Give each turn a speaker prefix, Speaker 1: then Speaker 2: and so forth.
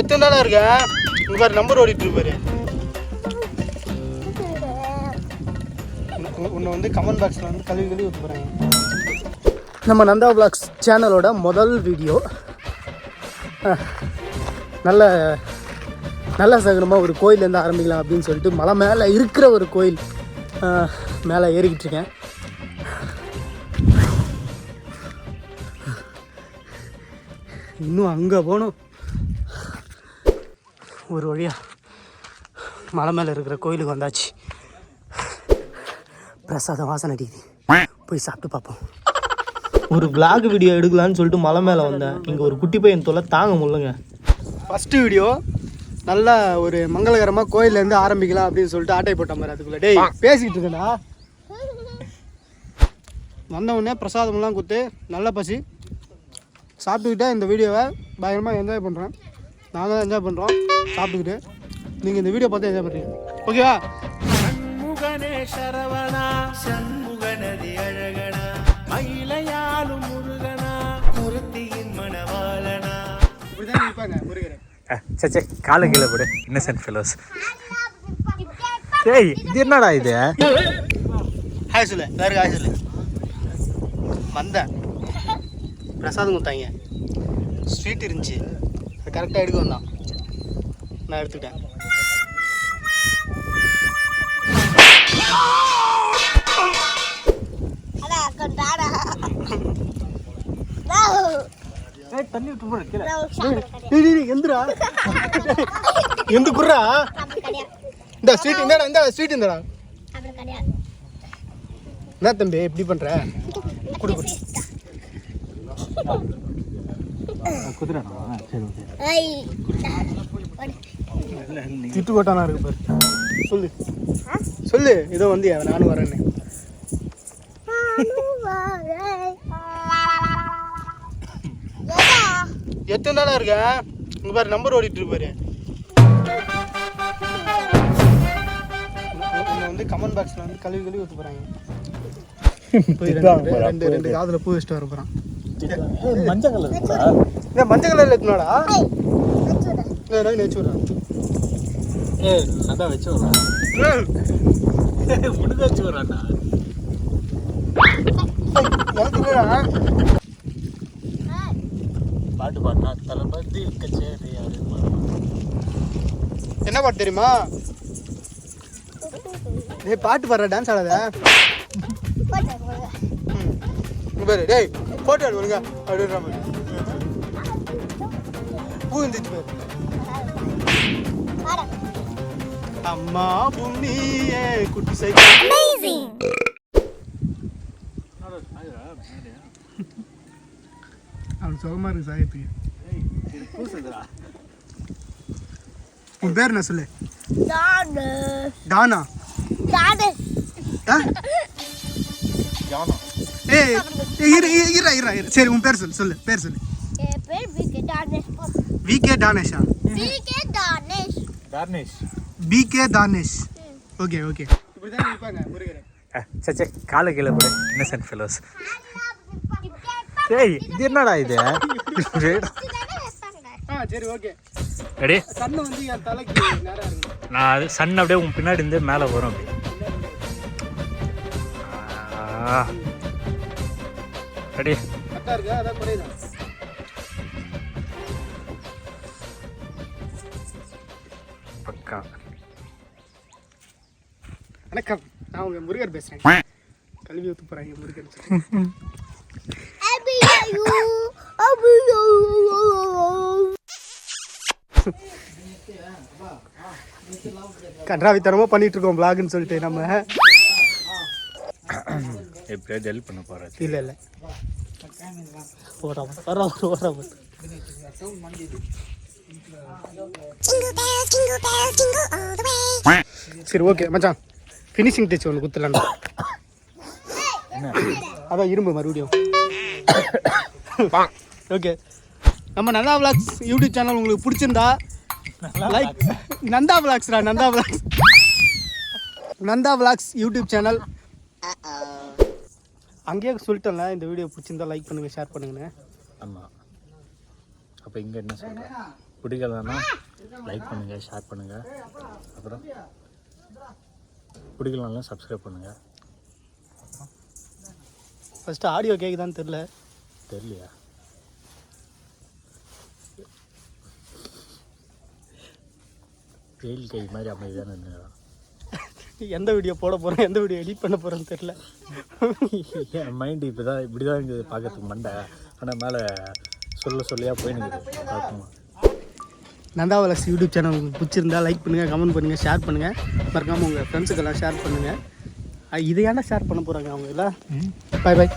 Speaker 1: எத்தனை நாளா இருக்க உங்க நம்பர் ஓடிட்டு இருப்பாரு. உன்னை வந்து கமெண்ட் பாக்ஸில் வந்து கழுவி ஊற்ற போகிறாங்க. நம்ம நந்தா விலாக்ஸ் சேனலோட முதல் வீடியோ நல்ல சகனமாக ஒரு கோயிலேருந்து ஆரம்பிக்கலாம் அப்படின்னு சொல்லிட்டு மலை மேலே இருக்கிற ஒரு கோயில் மேலே ஏறிக்கிட்டு இருக்கேன். இன்னும் அங்கே போகணும். ஒரு வழியாக மலை மேலே இருக்கிற கோயிலுக்கு வந்தாச்சு. பிரசாத வாசனை அடிக்குது, போய் சாப்பிட்டு பார்ப்போம். ஒரு vlog வீடியோ எடுக்கலான்னு சொல்லிட்டு மலை மேலே வந்தேன். இங்கே ஒரு குட்டி பையன் தொல்லை தாங்க முடியலங்க. ஃபஸ்ட்டு வீடியோ நல்லா ஒரு மங்களகரமாக கோயிலேருந்து ஆரம்பிக்கலாம் அப்படின்னு சொல்லிட்டு ஆட்டை போட்ட மாதிரி. அதுக்குள்ளே டேய் பேசிக்கிட்டு இருக்கேன்டா. வந்தவுடனே பிரசாதமெல்லாம் கொடுத்து நல்ல பசி சாப்பிட்டுக்கிட்டே இந்த வீடியோவை பயங்கரமாக என்ஜாய் பண்ணுறேன். நாங்கள் தான் என்ஜாய் பண்ணுறோம் சாப்பிட்டுக்கிட்டு. நீங்கள் இந்த வீடியோ பார்த்து என்ஜாய் பண்ணுறீங்க, ஓகேவா? சண்முகனே சரவணா சண்முகனதி அழகனா மயிலையாலும் முருகனா குருத்தியின் மணவாளனா. இப்படிதான் இருப்பாங்க முருகன்.
Speaker 2: சே காலை கீழே போடு, இன்னசென்ட் ஃபெலோஸ். ஏய் இது என்னடா இது?
Speaker 1: ஹாய் சொல்லு, எல்லாருக்கும் ஹாய் சொல்லு. வந்தேன், பிரசாதம் கொடுத்தாங்க, ஸ்வீட் இருந்துச்சு, அது கரெக்டாக எடுக்க வந்தான், நான் எடுத்துக்கிட்டேன்.
Speaker 2: தண்ணி விட்டு போடு கீழே.
Speaker 1: எந்திரா எந்த குர்ரா இந்த ஸ்வீட் இந்தடா, இந்த ஸ்வீட் இந்தடா. என்ன தம்பி எப்படி பண்ற? குடு குடு.
Speaker 2: குதிரடா. சரி ஓகே.
Speaker 1: திட்டு போட்டானா இருக்கு பாரு. சொல்லு சொல்லு, இதோ வந்தியா நானும் வரேன்னு. எத்தனை நாளா இருக்க உங்க பாரு நம்பர் ஓடிட்டு இருப்பாரு. வந்து கமெண்ட் பாக்ஸ்ல வந்து கழுவி ஊற்ற போறாங்க. ரெண்டு காதுல பூ வச்சுட்டு வர போறான்.
Speaker 2: மஞ்சள் கலர்
Speaker 1: மஞ்சள் கலர்ல எத்தனாடா வச்சு விடுறான்.
Speaker 2: அதான் வச்சு விடுறான், முடிஞ்சு வச்சு விடுறான்டா. பாட்டு பாடினா தளபதி கச்சேரி.
Speaker 1: என்ன பாட்டு தெரியுமா? டேய் பாட்டு பாடுற, டான்ஸ் ஆடாத. பாரு டேய் போட்டோ எடுங்க அப்படின்ற மாதிரி பூ இருந்துச்சு பாரு. அம்மா புண்ணியே குட்டி சைக்கிள். அவன் சுகமா இருக்கு சாயத்துக்கு. உன் பேர் என்ன சொல்லு? டானா. ஏய் இரு சரி உன் பேர் சொல்லு பேர் சொல்லு. விகே தானேஷா? பிகே தானேஷ். Okay okay. இப்படிதான் இருப்பாங்க முருகன்.
Speaker 2: சே காலை கீழே போடு, இன்னசென்ட் ஃபெலோஸ். ஏய் இது என்னடா இது?
Speaker 1: சரி ஓகே.
Speaker 2: ரெடி?
Speaker 1: சன் வந்து என் தலைக்கு நேரா இருக்கு.
Speaker 2: நான் அது சன் அப்படியே உன் பின்னாடி இருந்து மேலே வரும் அப்படி. ரெடி?
Speaker 1: கரெக்டா இருக்கா? அதான் குறையுதா?
Speaker 2: பக்கா.
Speaker 1: வணக்கம், நான் உங்க முருகர் பேசுறேன். கல்வி ஊத்து போறாங்க முருகன். கன்றாவித்தனமா பண்ணிட்டு இருக்கோம் vlogன்னு சொல்லிட்டு நம்ம.
Speaker 2: எப்படியாவது ஹெல்ப் பண்ண போறேன்.
Speaker 1: இல்ல ஓட சரி ஓகே மச்சான், ஃபினிஷிங் டச் ஒன்று குத்துலாம்டா. அதான் இரும்பு மறுபடியும். ஓகே, நம்ம நந்தா விலாக்ஸ் யூடியூப் சேனல் உங்களுக்கு பிடிச்சிருந்தா லைக். நந்தா விலாக்ஸ்ரா, நந்தா விலாக்ஸ் யூடியூப் சேனல் அங்கேயே சொல்லிட்டேன்ல இந்த வீடியோ பிடிச்சிருந்தா லைக் பண்ணுங்கள் ஷேர் பண்ணுங்கண்ணே.
Speaker 2: ஆமாம். அப்போ இங்கே என்ன சொல்கிறேன், பிடிக்கலன்னா லைக் பண்ணுங்கள் ஷேர் பண்ணுங்கள், அப்புறம் பிடிக்கலன்னா சப்ஸ்கிரைப் பண்ணுங்கள்.
Speaker 1: ஃபஸ்ட்டு ஆடியோ கேட்குதான்னு தெரில.
Speaker 2: தெரியலையா? வெயில் கை மாதிரி அமைதியான இருந்துதான்.
Speaker 1: எந்த வீடியோ போட போகிறேன் எந்த வீடியோ எடிட் பண்ண போகிறேன்னு தெரில.
Speaker 2: என் மைண்டு இப்போ தான் இப்படி தான் இருக்குது பார்க்கறதுக்கு மண்டை. ஆனால் மேலே சொல்லியாக போயினுக்குது பார்க்கணும்.
Speaker 1: நந்தா வளர்ச்சி யூடியூப் சேனல் உங்களுக்கு பிடிச்சிருந்தா லைக் பண்ணுங்கள், கமெண்ட் பண்ணுங்கள், ஷேர் பண்ணுங்கள். மறக்காமல் உங்கள் ஃப்ரெண்ட்ஸுக்கெல்லாம் ஷேர் பண்ணுங்கள். இதை ஏன்டா ஷேர் பண்ண போகிறாங்க அவங்க எல்லாம். Bye by.